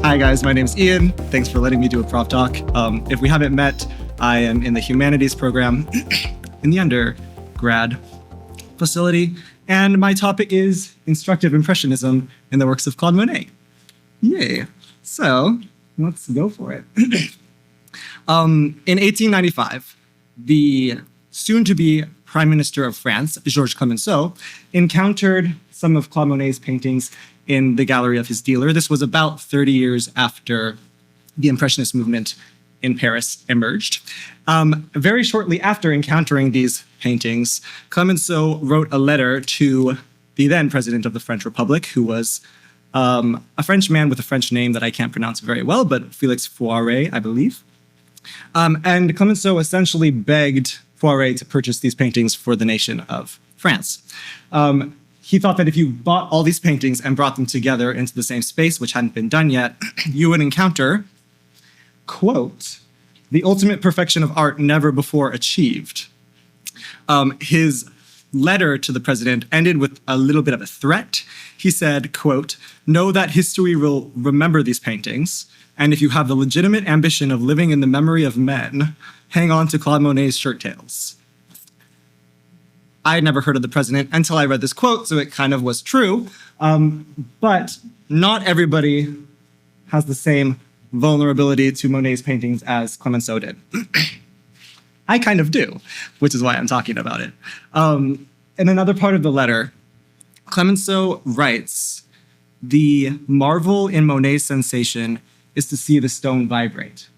Hi guys, my name's Ian. Thanks for letting me do a Prof Talk. If we haven't met, I am in the humanities program in the undergrad facility, and my topic is instructive impressionism in the works of Claude Monet. Yay. So let's go for it. In 1895, the soon-to-be Prime Minister of France, Georges Clemenceau, encountered some of Claude Monet's paintings in the gallery of his dealer. This was about 30 years after the Impressionist movement in Paris emerged. Very shortly after encountering these paintings, Clemenceau wrote a letter to the then president of the French Republic, who was a French man with a French name that I can't pronounce very well, but Félix Faure, I believe. And Clemenceau essentially begged Faure to purchase these paintings for the nation of France. He thought that if you bought all these paintings and brought them together into the same space, which hadn't been done yet, you would encounter, quote, the ultimate perfection of art never before achieved. His letter to the president ended with a little bit of a threat. He said, quote, know that history will remember these paintings, and if you have the legitimate ambition of living in the memory of men, hang on to Claude Monet's shirt tails. I had never heard of the president until I read this quote, so it kind of was true. But not everybody has the same vulnerability to Monet's paintings as Clemenceau did. I kind of do, which is why I'm talking about it. In another part of the letter, Clemenceau writes, the marvel in Monet's sensation is to see the stone vibrate,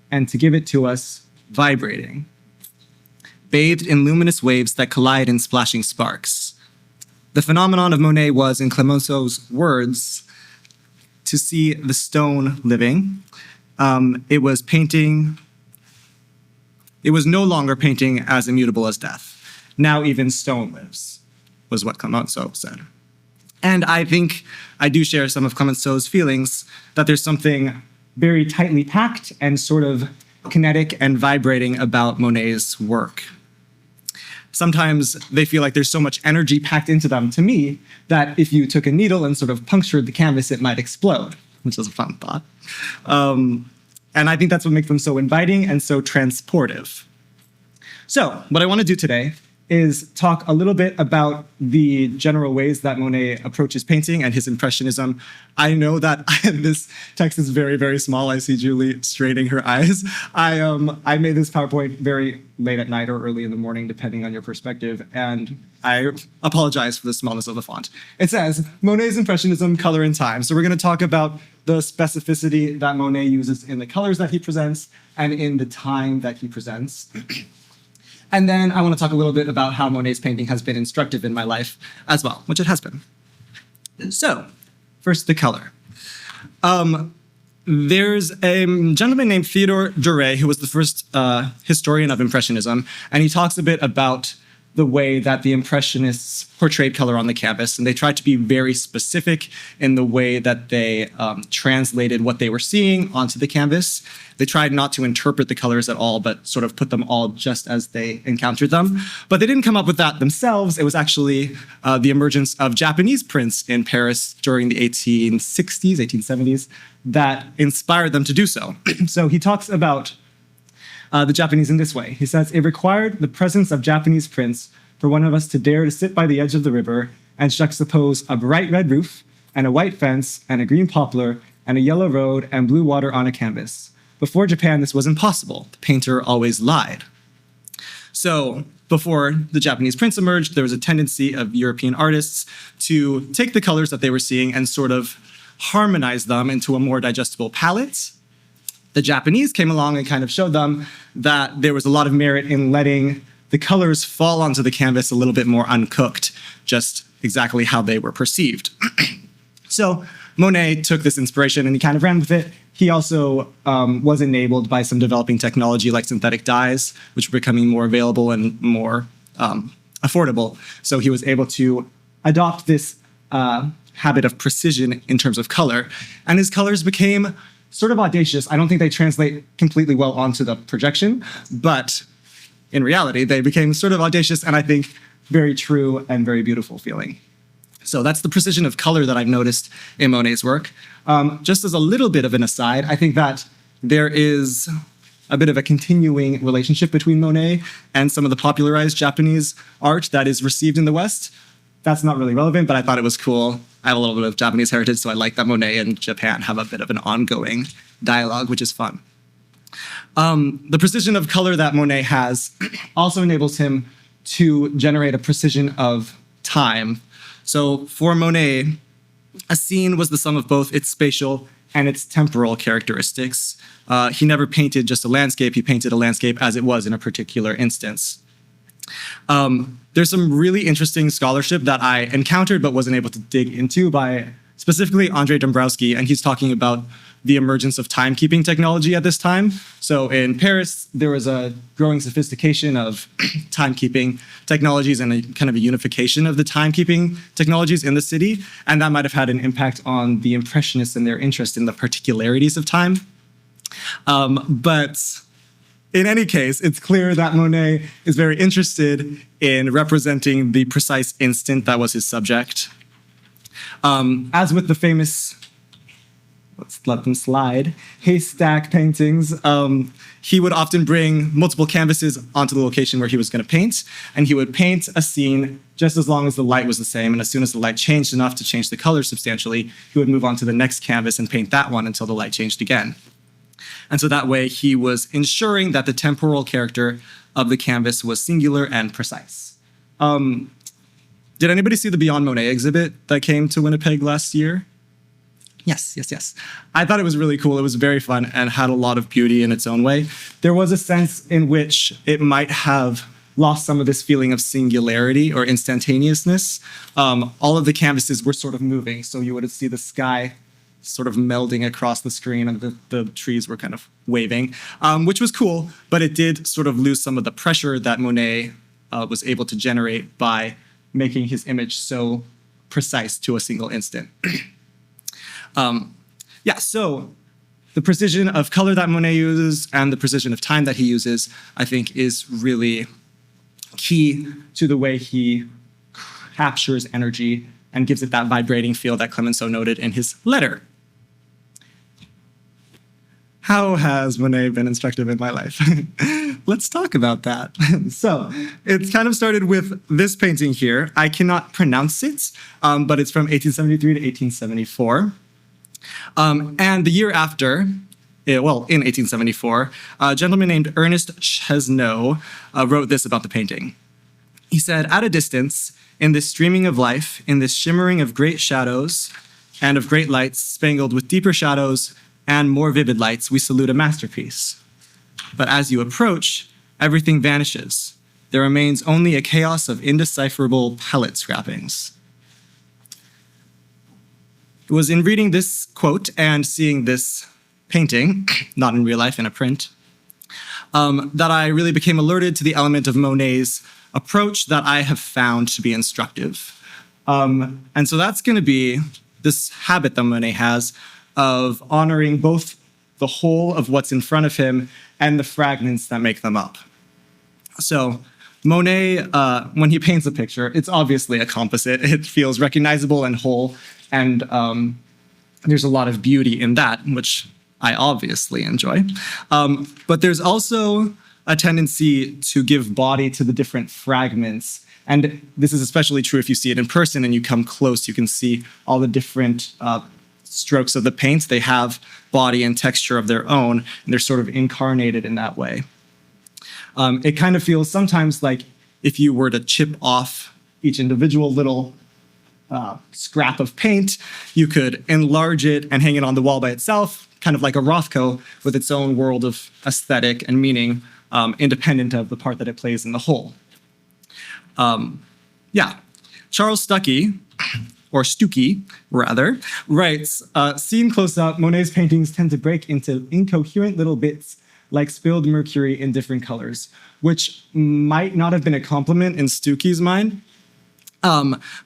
and to give it to us vibrating, bathed in luminous waves that collide in splashing sparks. The phenomenon of Monet was, in Clemenceau's words, to see the stone living. It was no longer painting as immutable as death. Now even stone lives, was what Clemenceau said. And I think I do share some of Clemenceau's feelings that there's something very tightly packed and sort of kinetic and vibrating about Monet's work. Sometimes they feel like there's so much energy packed into them, to me, that if you took a needle and sort of punctured the canvas, it might explode, which is a fun thought. And I think that's what makes them so inviting and so transportive. So what I want to do today is talk a little bit about the general ways that Monet approaches painting and his Impressionism. I know that this text is very, very small. I see Julie straining her eyes. I made this PowerPoint very late at night or early in the morning, depending on your perspective, and I apologize for the smallness of the font. It says, Monet's Impressionism, Color and Time. So we're going to talk about the specificity that Monet uses in the colors that he presents and in the time that he presents. And then I want to talk a little bit about how Monet's painting has been instructive in my life as well, which it has been. So, first, the color. There's a gentleman named Theodore Duret, who was the first historian of Impressionism, and he talks a bit about the way that the Impressionists portrayed color on the canvas, and they tried to be very specific in the way that they translated what they were seeing onto the canvas. They tried not to interpret the colors at all, but sort of put them all just as they encountered them. But they didn't come up with that themselves. It was actually the emergence of Japanese prints in Paris during the 1860s, 1870s, that inspired them to do so. So he talks about the Japanese in this way. He says, it required the presence of Japanese prints for one of us to dare to sit by the edge of the river and juxtapose a bright red roof and a white fence and a green poplar and a yellow road and blue water on a canvas. Before Japan, this was impossible. The painter always lied. So before the Japanese prints emerged, there was a tendency of European artists to take the colors that they were seeing and sort of harmonize them into a more digestible palette. The Japanese came along and kind of showed them that there was a lot of merit in letting the colors fall onto the canvas a little bit more uncooked, just exactly how they were perceived. So Monet took this inspiration and he kind of ran with it. He also was enabled by some developing technology like synthetic dyes, which were becoming more available and more affordable. So he was able to adopt this habit of precision in terms of color. And his colors became sort of audacious. I don't think they translate completely well onto the projection, but in reality, they became sort of audacious and I think very true and very beautiful feeling. So that's the precision of color that I've noticed in Monet's work. Just as a little bit of an aside, I think that there is a bit of a continuing relationship between Monet and some of the popularized Japanese art that is received in the West. That's not really relevant, but I thought it was cool. I have a little bit of Japanese heritage, so I like that Monet and Japan have a bit of an ongoing dialogue, which is fun. The precision of color that Monet has also enables him to generate a precision of time. So for Monet, a scene was the sum of both its spatial and its temporal characteristics. He never painted just a landscape, he painted a landscape as it was in a particular instance. There's some really interesting scholarship that I encountered but wasn't able to dig into by specifically Andrei Dombrowski, and he's talking about the emergence of timekeeping technology at this time. So in Paris, there was a growing sophistication of timekeeping technologies and a kind of a unification of the timekeeping technologies in the city, and that might have had an impact on the Impressionists and their interest in the particularities of time. But in any case, it's clear that Monet is very interested in representing the precise instant that was his subject. As with the famous, let's let them slide, haystack paintings, he would often bring multiple canvases onto the location where he was going to paint, and he would paint a scene just as long as the light was the same, and as soon as the light changed enough to change the color substantially, he would move on to the next canvas and paint that one until the light changed again. And so that way he was ensuring that the temporal character of the canvas was singular and precise. Did anybody see the Beyond Monet exhibit that came to Winnipeg last year? Yes. I thought it was really cool. It was very fun and had a lot of beauty in its own way. There was a sense in which it might have lost some of this feeling of singularity or instantaneousness. All of the canvases were sort of moving, so you would see the sky sort of melding across the screen, and the trees were kind of waving, which was cool, but it did sort of lose some of the pressure that Monet was able to generate by making his image so precise to a single instant. So the precision of color that Monet uses and the precision of time that he uses, I think, is really key to the way he captures energy and gives it that vibrating feel that Clemenceau noted in his letter. How has Monet been instructive in my life? Let's talk about that. So it kind of started with this painting here. I cannot pronounce it, but it's from 1873 to 1874. And the year after, in 1874, a gentleman named Ernest Chesneau wrote this about the painting. He said, "At a distance, in this streaming of life, in this shimmering of great shadows and of great lights spangled with deeper shadows and more vivid lights, we salute a masterpiece. But as you approach, everything vanishes. There remains only a chaos of indecipherable palette scrappings." It was in reading this quote and seeing this painting, not in real life, in a print, that I really became alerted to the element of Monet's approach that I have found to be instructive. And so that's going to be this habit that Monet has of honoring both the whole of what's in front of him and the fragments that make them up. So Monet, when he paints a picture, it's obviously a composite. It feels recognizable and whole, and there's a lot of beauty in that, which I obviously enjoy. But there's also a tendency to give body to the different fragments. And this is especially true if you see it in person and you come close, you can see all the different strokes of the paint. They have body and texture of their own, and they're sort of incarnated in that way. It kind of feels sometimes like if you were to chip off each individual little scrap of paint, you could enlarge it and hang it on the wall by itself, kind of like a Rothko with its own world of aesthetic and meaning, independent of the part that it plays in the whole. Charles Stuckey, or Stuckey, rather, writes, "Seen close up, Monet's paintings tend to break into incoherent little bits like spilled mercury in different colors," which might not have been a compliment in Stuckey's mind.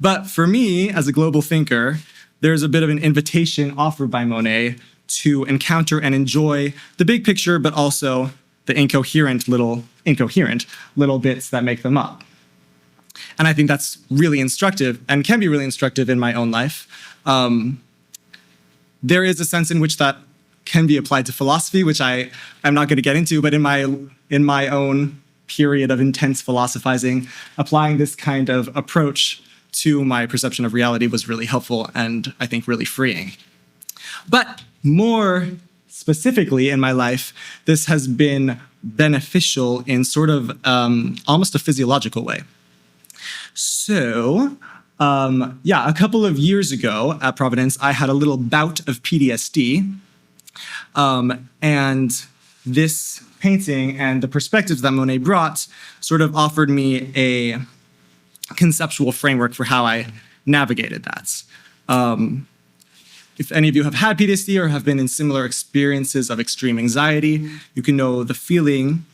But for me, as a global thinker, there's a bit of an invitation offered by Monet to encounter and enjoy the big picture, but also the incoherent little bits that make them up. And I think that's really instructive and can be really instructive in my own life. There is a sense in which that can be applied to philosophy, which I'm not going to get into, but in my own period of intense philosophizing, applying this kind of approach to my perception of reality was really helpful and I think really freeing. But more specifically in my life, this has been beneficial in sort of almost a physiological way. So, a couple of years ago at Providence, I had a little bout of PTSD. And this painting and the perspectives that Monet brought sort of offered me a conceptual framework for how I navigated that. If any of you have had PTSD or have been in similar experiences of extreme anxiety, you can know the feeling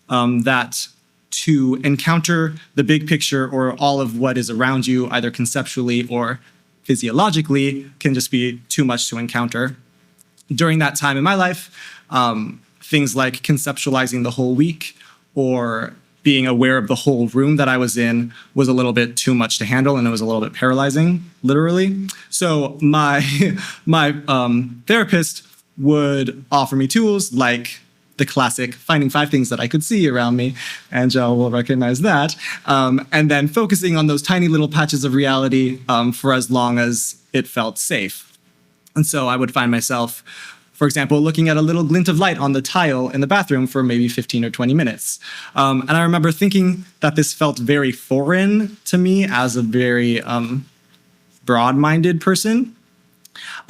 that to encounter the big picture or all of what is around you, either conceptually or physiologically, can just be too much to encounter. During that time in my life, things like conceptualizing the whole week or being aware of the whole room that I was in was a little bit too much to handle, and it was a little bit paralyzing, literally. So my therapist would offer me tools like the classic finding 5 things that I could see around me. Angel will recognize that. And then focusing on those tiny little patches of reality for as long as it felt safe. And so I would find myself, for example, looking at a little glint of light on the tile in the bathroom for maybe 15 or 20 minutes. And I remember thinking that this felt very foreign to me as a very broad-minded person.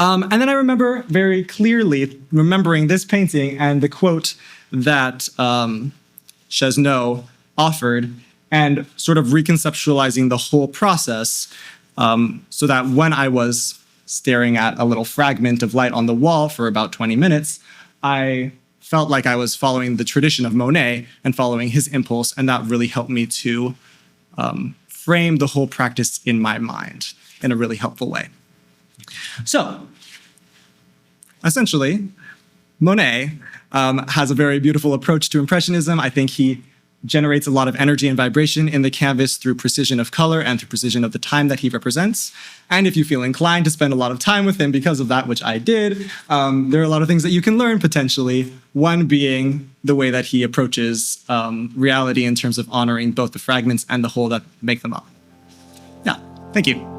And then I remember very clearly remembering this painting and the quote that Chesneau offered and sort of reconceptualizing the whole process so that when I was staring at a little fragment of light on the wall for about 20 minutes, I felt like I was following the tradition of Monet and following his impulse, and that really helped me to frame the whole practice in my mind in a really helpful way. So, essentially, Monet has a very beautiful approach to Impressionism. I think he generates a lot of energy and vibration in the canvas through precision of color and through precision of the time that he represents. And if you feel inclined to spend a lot of time with him because of that, which I did, there are a lot of things that you can learn potentially. One being the way that he approaches reality in terms of honoring both the fragments and the whole that make them up. Yeah, thank you.